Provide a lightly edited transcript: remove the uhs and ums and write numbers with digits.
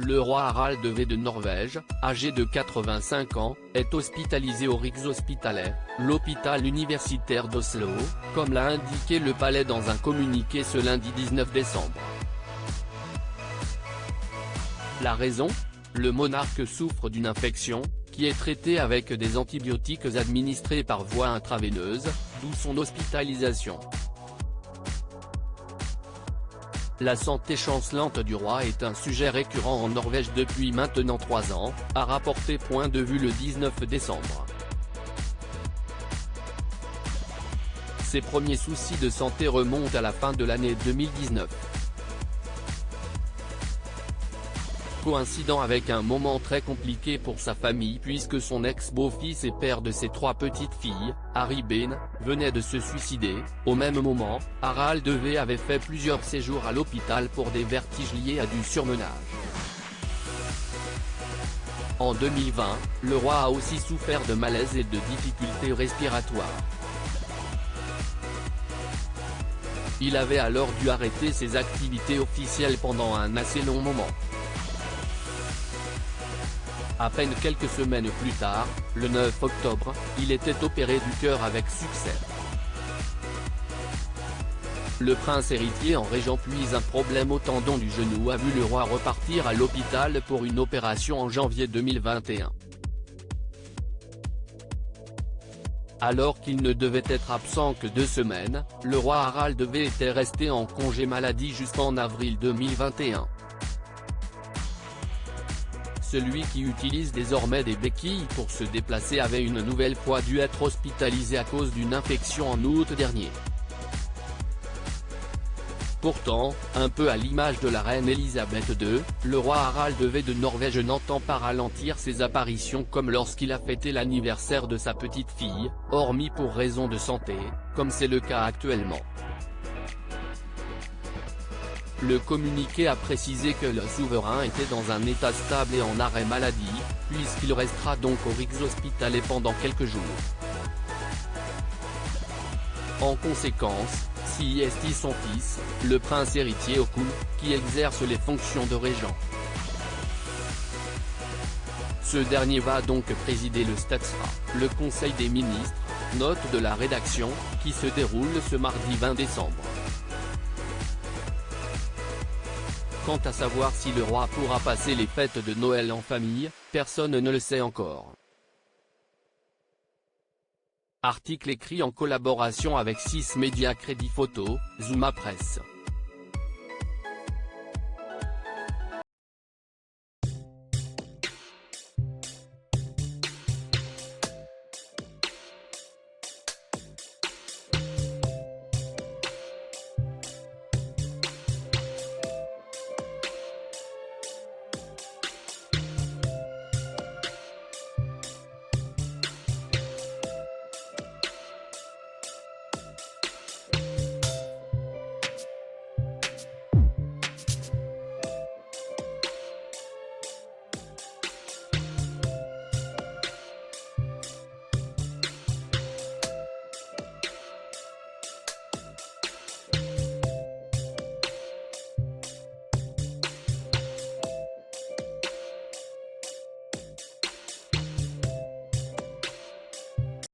Le roi Harald V de Norvège, âgé de 85 ans, est hospitalisé au Rikshospitalet, l'hôpital universitaire d'Oslo, comme l'a indiqué le palais dans un communiqué ce lundi 19 décembre. La raison ? Le monarque souffre d'une infection, qui est traitée avec des antibiotiques administrés par voie intraveineuse, d'où son hospitalisation. La santé chancelante du roi est un sujet récurrent en Norvège depuis maintenant 3 ans, a rapporté Point de vue le 19 décembre. Ses premiers soucis de santé remontent à la fin de l'année 2019. Coïncidant avec un moment très compliqué pour sa famille puisque son ex-beau-fils et père de ses 3 petites filles, Harry Ben, venait de se suicider. Au même moment, Harald V avait fait plusieurs séjours à l'hôpital pour des vertiges liés à du surmenage. En 2020, le roi a aussi souffert de malaise et de difficultés respiratoires. Il avait alors dû arrêter ses activités officielles pendant un assez long moment. À peine quelques semaines plus tard, le 9 octobre, il était opéré du cœur avec succès. Le prince héritier en régent puis un problème au tendon du genou a vu le roi repartir à l'hôpital pour une opération en janvier 2021. Alors qu'il ne devait être absent que 2 semaines, le roi Harald V était resté en congé maladie jusqu'en avril 2021. Celui qui utilise désormais des béquilles pour se déplacer avait une nouvelle fois dû être hospitalisé à cause d'une infection en août dernier. Pourtant, un peu à l'image de la reine Elisabeth II, le roi Harald V de Norvège n'entend pas ralentir ses apparitions comme lorsqu'il a fêté l'anniversaire de sa petite fille, hormis pour raisons de santé, comme c'est le cas actuellement. Le communiqué a précisé que le souverain était dans un état stable et en arrêt maladie, puisqu'il restera donc au Rikshospitalet pendant quelques jours. En conséquence, c'est son fils, le prince héritier Haakon, qui exerce les fonctions de régent. Ce dernier va donc présider le Statsråd, le Conseil des ministres, note de la rédaction, qui se déroule ce mardi 20 décembre. Quant à savoir si le roi pourra passer les fêtes de Noël en famille, personne ne le sait encore. Article écrit en collaboration avec 6 médias Crédit Photo, Zuma Presse.